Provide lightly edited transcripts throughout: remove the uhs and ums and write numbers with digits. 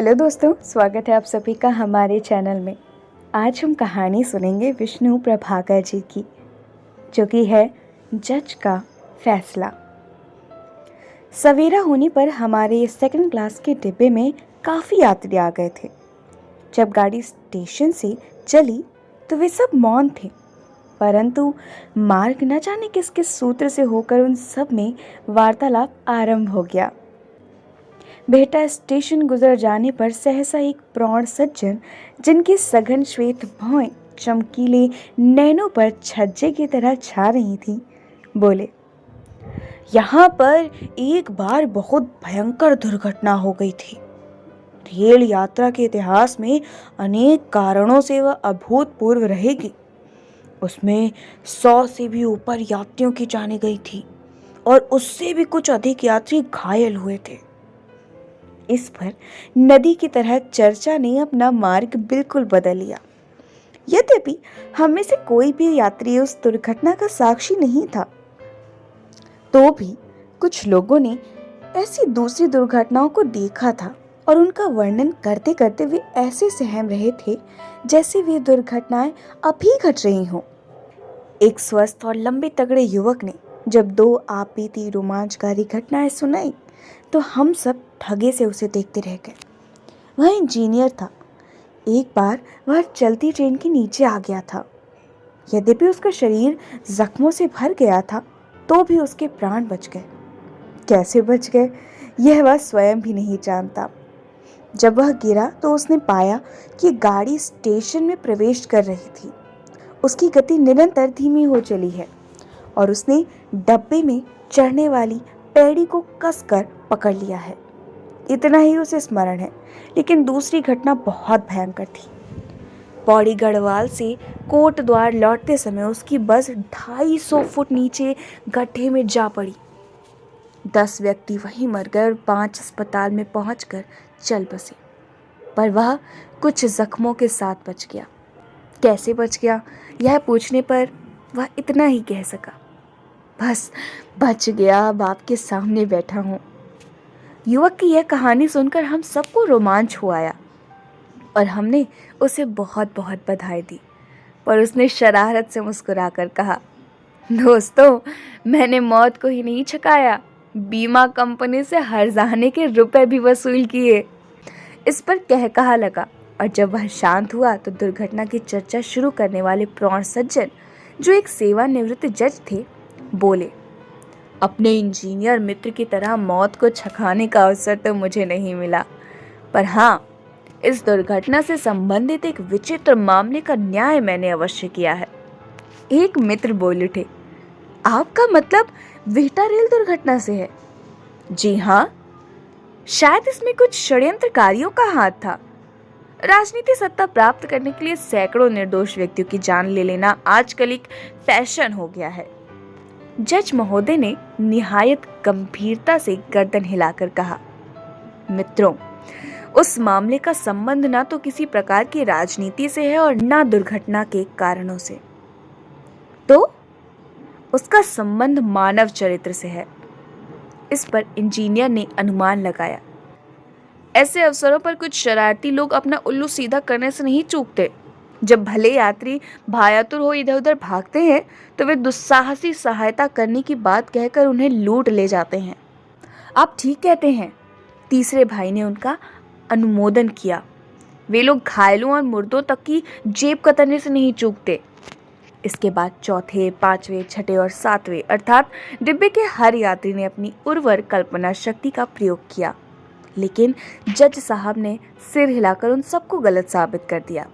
Hello दोस्तों, स्वागत है आप सभी का हमारे चैनल में। आज हम कहानी सुनेंगे विष्णु प्रभाकर जी की, जो कि है जज का फैसला। सवेरा होने पर हमारे सेकंड क्लास के डिब्बे में काफ़ी यात्री आ गए थे। जब गाड़ी स्टेशन से चली तो वे सब मौन थे, परंतु मार्ग न जाने किस किस सूत्र से होकर उन सब में वार्तालाप आरंभ हो गया। बेटा स्टेशन गुजर जाने पर सहसा एक प्रौढ़ सज्जन, जिनकी सघन श्वेत भौहें चमकीले नैनों पर छज्जे की तरह छा रही थीं, बोले, यहाँ पर एक बार बहुत भयंकर दुर्घटना हो गई थी। रेल यात्रा के इतिहास में अनेक कारणों से वह अभूतपूर्व रहेगी। उसमें 100 से भी ऊपर यात्रियों की जाने गई थी और उससे भी कुछ अधिक यात्री घायल हुए थे। इस पर नदी की तरह चर्चा ने अपना मार्ग बिल्कुल बदल लिया। यद्यपि हम में से कोई भी यात्री उस दुर्घटना का साक्षी नहीं था, तो भी कुछ लोगों ने ऐसी दूसरी दुर्घटनाओं को देखा था और उनका वर्णन करते करते वे ऐसे सहम रहे थे जैसे वे दुर्घटनाएं अभी घट रही हों। एक स्वस्थ और लंबे तगड़े युवक ने जब 2 आप बीती रोमांचकारी घटनाएं सुनाई तो हम सब ठगे से उसे देखते रह गए। वह इंजीनियर था। एक बार वह चलती ट्रेन के नीचे आ गया था। यद्यपि उसका शरीर जख्मों से भर गया था, तो भी उसके प्राण बच गए। कैसे बच गए, यह वह स्वयं भी नहीं जानता। जब वह गिरा तो उसने पाया कि गाड़ी स्टेशन में प्रवेश कर रही थी। उसकी गति निरंतर धीमी हो चली है और उसने डब्बे में चढ़ने वाली पैड़ी को कसकर पकड़ लिया है। इतना ही उसे स्मरण है, लेकिन दूसरी घटना बहुत भयंकर थी। पौड़ी गढ़वाल से कोट द्वार लौटते समय उसकी बस 250 फुट नीचे गड्ढे में जा पड़ी। 10 व्यक्ति वहीं मर गए और 5 अस्पताल में पहुंचकर चल बसे, पर वह कुछ जख्मों के साथ बच गया। कैसे बच गया, यह पूछने पर वह इतना ही कह सका, बस बच गया, अब आपके सामने बैठा हूँ। युवक की यह कहानी सुनकर हम सबको रोमांच हो आया और हमने उसे बहुत बहुत बधाई दी, पर उसने शरारत से मुस्कुराकर कहा, दोस्तों, मैंने मौत को ही नहीं छकाया, बीमा कंपनी से हर्जाने के रुपए भी वसूल किए। इस पर कहकहा लगा और जब वह शांत हुआ तो दुर्घटना की चर्चा शुरू करने वाले प्रौढ़ सज्जन, जो एक सेवानिवृत्त जज थे, बोले, अपने इंजीनियर मित्र की तरह मौत को छकाने का अवसर तो मुझे नहीं मिला, पर हाँ, इस दुर्घटना से संबंधित एक विचित्र मामले का न्याय मैंने अवश्य किया है। एक मित्र बोल उठे, आपका मतलब वेटा रेल दुर्घटना से है? जी हाँ, शायद इसमें कुछ षड्यंत्रकारियों का हाथ था। राजनीति सत्ता प्राप्त करने के लिए सैकड़ों निर्दोष व्यक्तियों की जान ले लेना आजकल एक फैशन हो गया है। जज महोदय ने निहायत गंभीरता से गर्दन हिलाकर कहा, मित्रों, उस मामले का संबंध ना तो किसी प्रकार की राजनीति से है और ना दुर्घटना के कारणों से, तो उसका संबंध मानव चरित्र से है। इस पर इंजीनियर ने अनुमान लगाया, ऐसे अवसरों पर कुछ शरारती लोग अपना उल्लू सीधा करने से नहीं चूकते। जब भले यात्री भायातुर हो इधर उधर भागते हैं तो वे दुस्साहसी सहायता करने की बात कहकर उन्हें लूट ले जाते हैं। आप ठीक कहते हैं, तीसरे भाई ने उनका अनुमोदन किया। वे लोग घायलों और मुर्दों तक की जेब कतरने से नहीं चूकते। इसके बाद चौथे, 5वें, 6ठे और 7वें अर्थात डिब्बे के हर यात्री ने अपनी उर्वर कल्पना शक्ति का प्रयोग किया, लेकिन जज साहब ने सिर हिलाकर उन सबको गलत साबित कर दिया।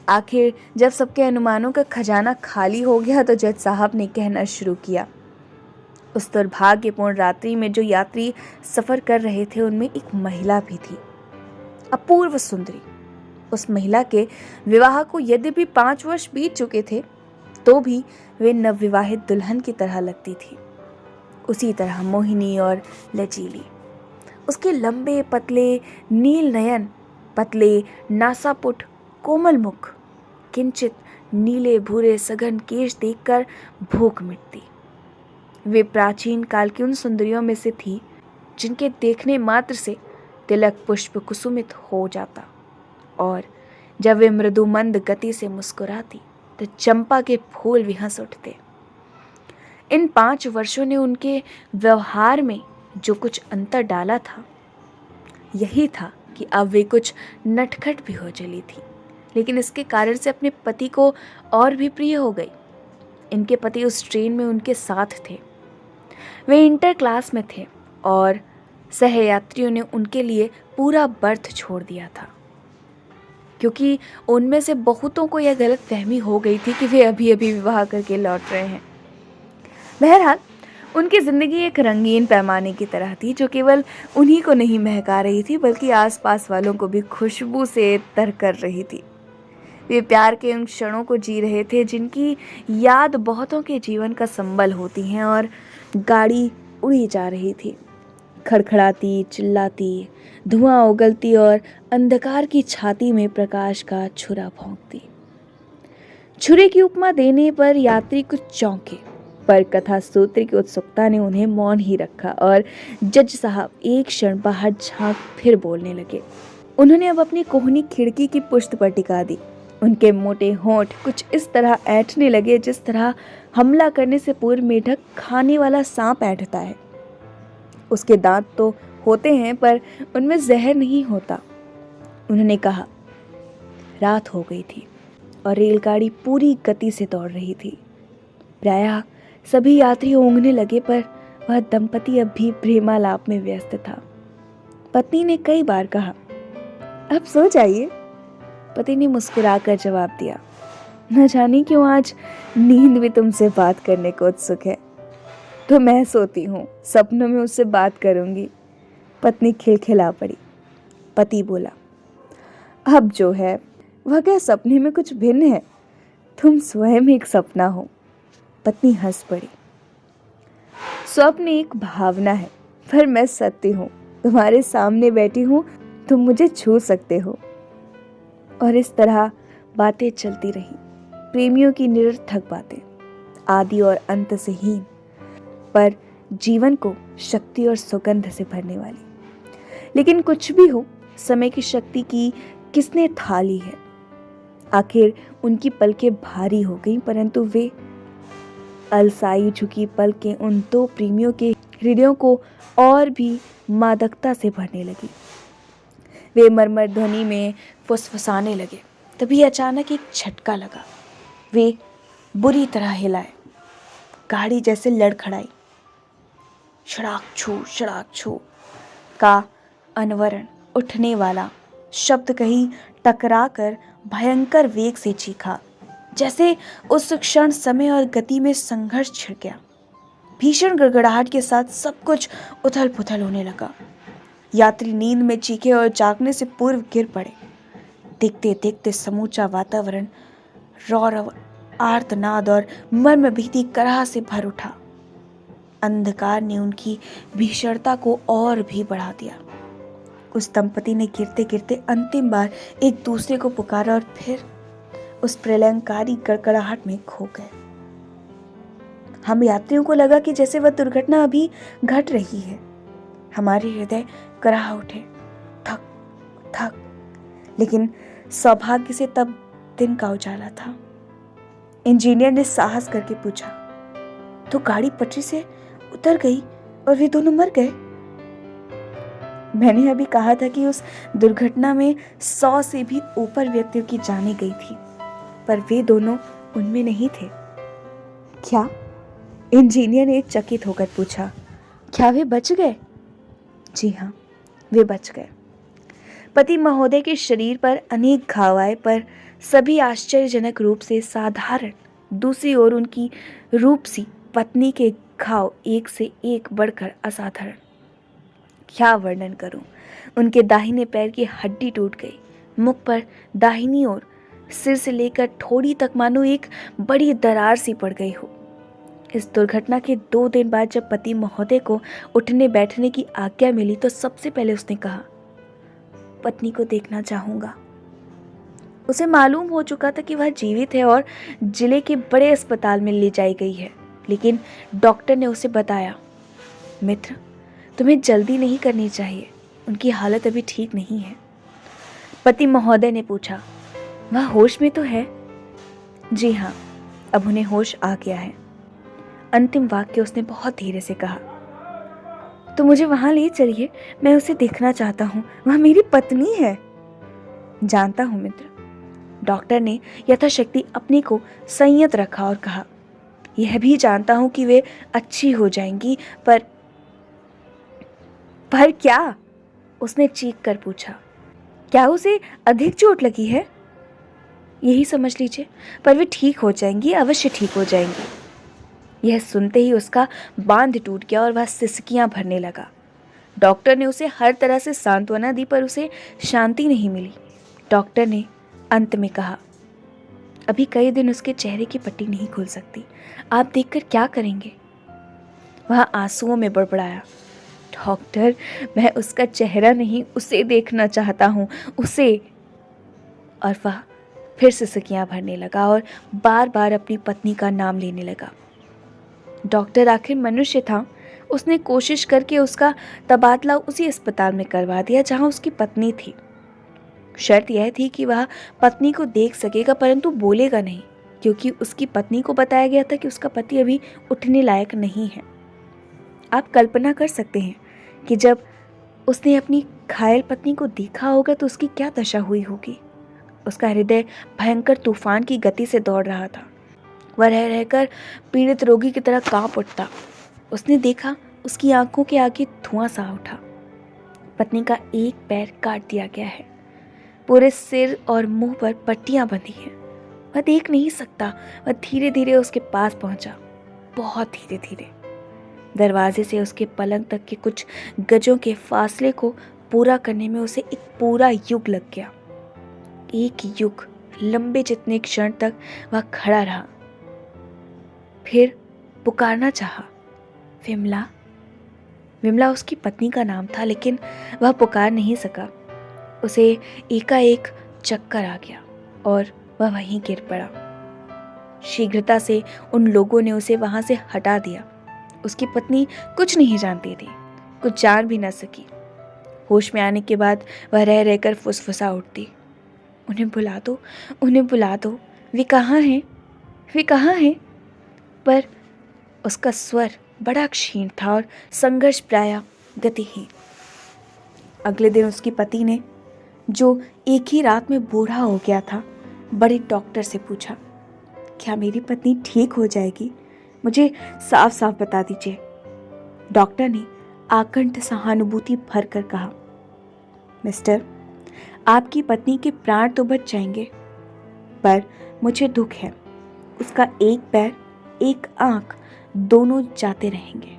आखिर जब सबके अनुमानों का खजाना खाली हो गया तो जज साहब ने कहना शुरू किया, उस दुर्भाग्यपूर्ण रात्रि में जो यात्री सफर कर रहे थे उनमें एक महिला भी थी, अपूर्व सुंदरी। उस महिला के विवाह को यद्यपि 5 वर्ष बीत चुके थे, तो भी वे नवविवाहित दुल्हन की तरह लगती थी, उसी तरह मोहिनी और लचीली। उसके लंबे पतले नील नयन, पतले नासापुट कोमल मुख, किंचित नीले भूरे सघन केश देखकर भूख मिटती। वे प्राचीन काल की उन सुंदरियों में से थी जिनके देखने मात्र से तिलक पुष्प कुसुमित हो जाता, और जब वे मृदु मंद गति से मुस्कुराती तो चंपा के फूल भी हंस उठते। इन 5 वर्षों ने उनके व्यवहार में जो कुछ अंतर डाला था, यही था कि अब वे कुछ नटखट भी हो चली थी, लेकिन इसके कारण से अपने पति को और भी प्रिय हो गई। इनके पति उस ट्रेन में उनके साथ थे। वे इंटर क्लास में थे और सहयात्रियों ने उनके लिए पूरा बर्थ छोड़ दिया था, क्योंकि उनमें से बहुतों को यह गलत फहमी हो गई थी कि वे अभी अभी विवाह करके लौट रहे हैं। बहरहाल उनकी ज़िंदगी एक रंगीन पैमाने की तरह थी, जो केवल उन्हीं को नहीं महका रही थी बल्कि आसपास वालों को भी खुशबू से तर कर रही थी। वे प्यार के उन क्षणों को जी रहे थे जिनकी याद बहुतों के जीवन का संबल होती हैं, और गाड़ी उड़ी जा रही थी, खड़खड़ाती, चिल्लाती, धुआं उगलती और अंधकार की छाती में प्रकाश का छुरा भोंकती। छुरे की उपमा देने पर यात्री कुछ चौंके, पर कथा सूत्र की उत्सुकता ने उन्हें मौन ही रखा और जज साहब एक क्षण बाहर झांक फिर बोलने लगे। उन्होंने अब अपनी कोहनी खिड़की की पुश्त पर टिका दी। उनके मोटे होंठ कुछ इस तरह ऐंठने लगे जिस तरह हमला करने से पूर्व मेढक खाने वाला सांप ऐंठता है। उसके दांत तो होते हैं पर उनमें जहर नहीं होता। उन्होंने कहा, रात हो गई थी और रेलगाड़ी पूरी गति से दौड़ रही थी। प्रायः सभी यात्री ऊँघने लगे, पर वह दंपति अब भी प्रेमालाप में व्यस्त था। पत्नी ने कई बार कहा, अब सो जाइए। पति ने मुस्कुराकर जवाब दिया, न जाने क्यों आज नींद भी तुमसे बात करने को उत्सुक है। तो मैं सोती हूँ, सपनों में उससे बात करूंगी। पत्नी खिलखिला पड़ी। पति बोला, अब जो है वह क्या सपने में कुछ भिन्न है, तुम स्वयं एक सपना हो। पत्नी हंस पड़ी। स्वप्न एक भावना है, पर मैं सत्य हूँ। तुम्हारे सामने बैठी हूँ, तुम मुझे छू सकते हो। और इस तरह बातें चलती रही, प्रेमियों की निरर्थक बातें, आदि और अंत से हीन, पर जीवन को शक्ति और सुगंध से भरने वाली। लेकिन कुछ भी हो, समय की शक्ति की किसने थाली है। आखिर उनकी पलकें भारी हो गईं, परंतु वे अलसाई झुकी पलकें उन 2 प्रेमियों के हृदयों को और भी मादकता से भरने लगी। वे मरमर ध्वनि में फुसफुसाने लगे। तभी अचानक एक झटका लगा। वे बुरी तरह हिलाए, गाड़ी जैसे लड़खड़ाई। शड़ाक छू का अनवरण उठने वाला शब्द कहीं टकराकर भयंकर वेग से चीखा, जैसे उस क्षण समय और गति में संघर्ष छिड़ गया। भीषण गड़गड़ाहट के साथ सब कुछ उथल पुथल होने लगा। यात्री नींद में चीखे और जागने से पूर्व गिर पड़े। देखते देखते समूचा वातावरण रौरव, आर्तनाद और मर्म भीति कराह से भर उठा। अंधकार ने उनकी भीषणता को और भी बढ़ा दिया। उस दंपति ने गिरते गिरते अंतिम बार एक दूसरे को पुकारा और फिर उस प्रलयंकारी गड़गड़ाहट में खो गए। हम यात्रियों को लगा कि जैसे वह दुर्घटना अभी घट रही है। हमारे हृदय कराह उठे, थक थक। लेकिन सौभाग्य से तब दिन का उजाला था। इंजीनियर ने साहस करके पूछा, तो गाड़ी पटरी से उतर गई और वे दोनों मर गए? मैंने अभी कहा था कि उस दुर्घटना में 100 से भी ऊपर व्यक्तियों की जानें गई थी, पर वे दोनों उनमें नहीं थे। क्या? इंजीनियर ने चकित होकर पूछा, क्या वे बच गए? जी हाँ, वे बच गए। पति महोदय के शरीर पर अनेक घाव आए, पर सभी आश्चर्यजनक रूप से साधारण। दूसरी ओर उनकी रूपसी पत्नी के घाव एक से एक बढ़कर असाधारण। क्या वर्णन करूं? उनके दाहिने पैर की हड्डी टूट गई, मुख पर दाहिनी ओर सिर से लेकर ठोड़ी तक मानो एक बड़ी दरार सी पड़ गई हो। इस दुर्घटना के 2 दिन बाद जब पति महोदय को उठने बैठने की आज्ञा मिली तो सबसे पहले उसने कहा, पत्नी को देखना चाहूंगा। उसे मालूम हो चुका था कि वह जीवित है और जिले के बड़े अस्पताल में ले जाई गई है, लेकिन डॉक्टर ने उसे बताया, मित्र, तुम्हें जल्दी नहीं करनी चाहिए। उनकी हालत अभी ठीक नहीं है। पति महोदय ने पूछा, वह होश में तो है? जी हाँ, अब उन्हें होश आ गया है। अंतिम वाक्य उसने बहुत धीरे से कहा। तो मुझे वहां ले चलिए, मैं उसे देखना चाहता हूँ, वह मेरी पत्नी है। जानता हूँ मित्र। डॉक्टर ने यथाशक्ति अपने को संयत रखा और कहा, यह भी जानता हूं कि वे अच्छी हो जाएंगी, पर क्या? उसने चीख कर पूछा। क्या उसे अधिक चोट लगी है? यही समझ लीजिए, पर वे ठीक हो जाएंगी, अवश्य ठीक हो जाएंगी। यह सुनते ही उसका बांध टूट गया और वह सिसकियां भरने लगा। डॉक्टर ने उसे हर तरह से सांत्वना दी, पर उसे शांति नहीं मिली। डॉक्टर ने अंत में कहा, अभी कई दिन उसके चेहरे की पट्टी नहीं खुल सकती, आप देखकर क्या करेंगे? वह आंसुओं में बड़बड़ाया, डॉक्टर, मैं उसका चेहरा नहीं, उसे देखना चाहता हूँ, उसे। और वह फिर सिसकियां भरने लगा और बार बार अपनी पत्नी का नाम लेने लगा। डॉक्टर आखिर मनुष्य था, उसने कोशिश करके उसका तबादला उसी अस्पताल में करवा दिया जहां उसकी पत्नी थी। शर्त यह थी कि वह पत्नी को देख सकेगा, परंतु बोलेगा नहीं, क्योंकि उसकी पत्नी को बताया गया था कि उसका पति अभी उठने लायक नहीं है। आप कल्पना कर सकते हैं कि जब उसने अपनी घायल पत्नी को देखा होगा तो उसकी क्या दशा हुई होगी। उसका हृदय भयंकर तूफान की गति से दौड़ रहा था। वह रह रहकर पीड़ित रोगी की तरह कांप उठता। उसने देखा उसकी आंखों के आगे धुआं सा उठा। पत्नी का एक पैर काट दिया गया है, पूरे सिर और मुंह पर पट्टियां बंधी हैं। वह देख नहीं सकता। वह धीरे धीरे उसके पास पहुंचा, बहुत धीरे धीरे। दरवाजे से उसके पलंग तक के कुछ गजों के फासले को पूरा करने में उसे एक पूरा युग लग गया। एक युग लंबे जितने क्षण तक वह खड़ा रहा। फिर पुकारना चाहा, विमला। विमला उसकी पत्नी का नाम था, लेकिन वह पुकार नहीं सका। उसे एकाएक चक्कर आ गया और वह वहीं गिर पड़ा। शीघ्रता से उन लोगों ने उसे वहां से हटा दिया। उसकी पत्नी कुछ नहीं जानती थी, कुछ जान भी न सकी। होश में आने के बाद वह रह रहकर फुसफुसा उठती, उन्हें बुला दो, उन्हें बुला दो, वे कहाँ हैं, वे कहाँ हैं? पर उसका स्वर बड़ा क्षीण था और संघर्ष प्राय गतिहीन। अगले दिन उसकी पति ने, जो एक ही रात में बूढ़ा हो गया था, बड़े डॉक्टर से पूछा, क्या मेरी पत्नी ठीक हो जाएगी? मुझे साफ साफ बता दीजिए। डॉक्टर ने आकंठ सहानुभूति भरकर कहा, मिस्टर, आपकी पत्नी के प्राण तो बच जाएंगे, पर मुझे दुख है, उसका एक पैर, एक आंख दोनों जाते रहेंगे।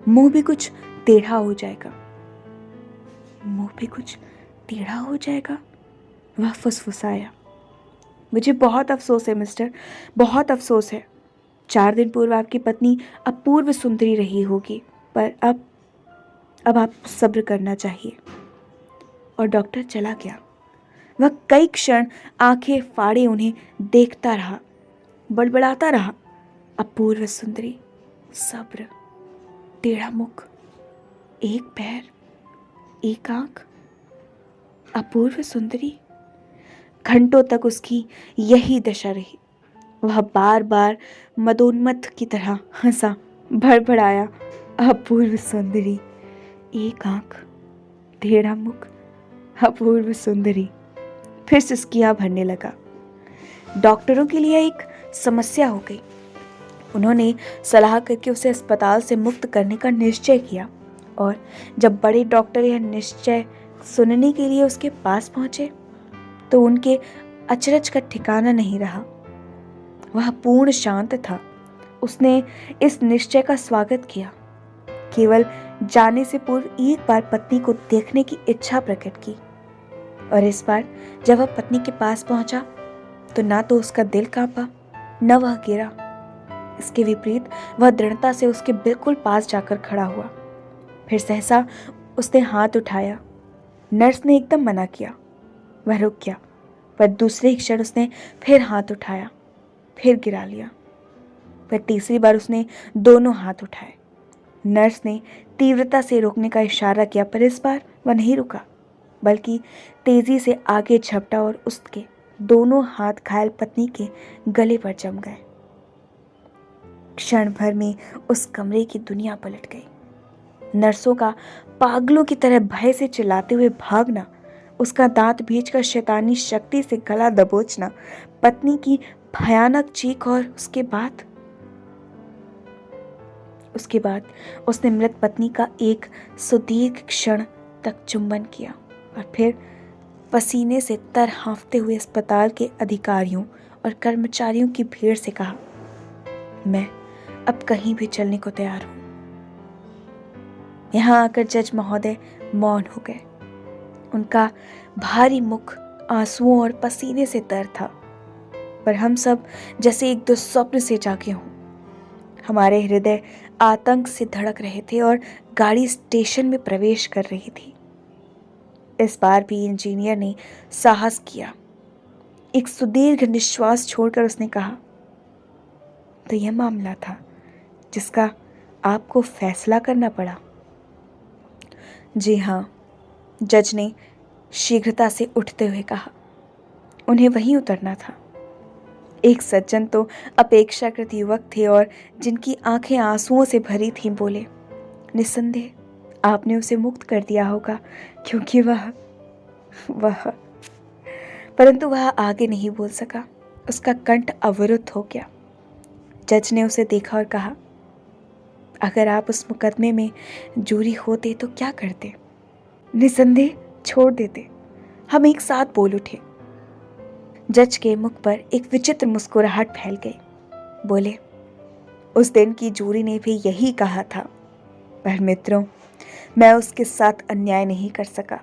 मुंह भी कुछ टेढ़ा हो जाएगा। मुंह भी कुछ टेढ़ा हो जाएगा, वह फुसफुसाया। मुझे बहुत अफसोस है मिस्टर, बहुत अफसोस है। 4 दिन पूर्व आपकी पत्नी अपूर्व सुंदरी रही होगी, पर अब आप सब्र करना चाहिए। और डॉक्टर चला गया। वह कई क्षण आंखें फाड़े उन्हें देखता रहा, बड़बड़ाता रहा, अपूर्व सुंदरी, सब्र, टेढ़ा मुख, एक पैर, एक आंख, अपूर्व सुंदरी। घंटों तक उसकी यही दशा रही। वह बार बार मदोन्मत्त की तरह हंसा, भड़बड़ाया, अपूर्व सुंदरी, एक आंख, टेढ़ा मुख, अपूर्व सुंदरी। फिर सिसकियां भरने लगा। डॉक्टरों के लिए एक समस्या हो गई। उन्होंने सलाह करके उसे अस्पताल से मुक्त करने का निश्चय किया, और जब बड़े डॉक्टर यह निश्चय सुनने के लिए उसके पास पहुंचे तो उनके अचरज का ठिकाना नहीं रहा। वह पूर्ण शांत था। उसने इस निश्चय का स्वागत किया, केवल जाने से पूर्व एक बार पत्नी को देखने की इच्छा प्रकट की। और इस बार जब वह पत्नी के पास पहुंचा तो ना तो उसका दिल कांपा, न वह गिरा। इसके विपरीत वह दृढ़ता से उसके बिल्कुल पास जाकर खड़ा हुआ। फिर सहसा उसने हाथ उठाया। नर्स ने एकदम मना किया। वह रुक गया, पर दूसरे ही क्षण उसने फिर हाथ उठाया, फिर गिरा लिया। फिर तीसरी बार उसने दोनों हाथ उठाए। नर्स ने तीव्रता से रोकने का इशारा किया, पर इस बार वह नहीं रुका, बल्कि तेजी से आगे झपटा और उसके दोनों हाथ घायल पत्नी के गले पर जम गए। क्षण भर में उस कमरे की दुनिया पलट गई। नर्सों का पागलों की तरह भय से चिल्लाते हुए भागना, उसका दांत भींचकर शैतानी शक्ति से गला दबोचना, पत्नी की भयानक चीख और उसके बाद उसने मृत पत्नी का एक सुदीर्घ क्षण तक चुंबन किया और फिर पसीने से तर हाँफते हुए अस्पताल के अधिकारियों और कर्मचारियों की भीड़ से कहा, मैं अब कहीं भी चलने को तैयार हूं। यहां आकर जज महोदय मौन हो गए। उनका भारी मुख आंसुओं और पसीने से तर था, पर हम सब जैसे एक दुस्वप्न से जागे हों। हमारे हृदय आतंक से धड़क रहे थे और गाड़ी स्टेशन में प्रवेश कर रही थी। इस बार भी इंजीनियर ने साहस किया। एक सुदीर्घ निश्वास छोड़कर उसने कहा, तो यह मामला था जिसका आपको फैसला करना पड़ा। जी हाँ, जज ने शीघ्रता से उठते हुए कहा। उन्हें वहीं उतरना था। एक सज्जन तो अपेक्षाकृत युवक थे और जिनकी आंखें आंसुओं से भरी थीं, बोले, निस्संदेह आपने उसे मुक्त कर दिया होगा, क्योंकि वह परंतु वह आगे नहीं बोल सका। उसका कंठ अवरुद्ध हो गया। जज ने उसे देखा और कहा, अगर आप उस मुकदमे में जूरी होते तो क्या करते? निस्संदेह छोड़ देते। हम एक साथ बोल उठे। जज के मुख पर एक विचित्र मुस्कुराहट फैल गई। बोले, उस दिन की जूरी ने भी यही कहा था, पर मित्रों, मैं उसके साथ अन्याय नहीं कर सका।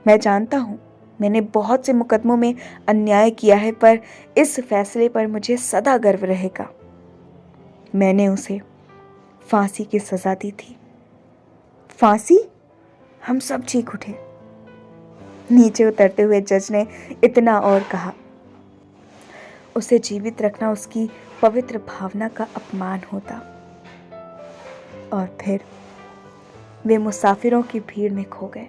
मैं जानता हूं मैंने बहुत से मुकदमों में अन्याय किया है, पर इस फैसले पर मुझे सदा गर्व रहेगा। मैंने उसे फांसी की सजा दी थी। फांसी? हम सब चीख उठे। नीचे उतरते हुए जज ने इतना और कहा, उसे जीवित रखना उसकी पवित्र भावना का अपमान होता। और फिर वे मुसाफिरों की भीड़ में खो गए।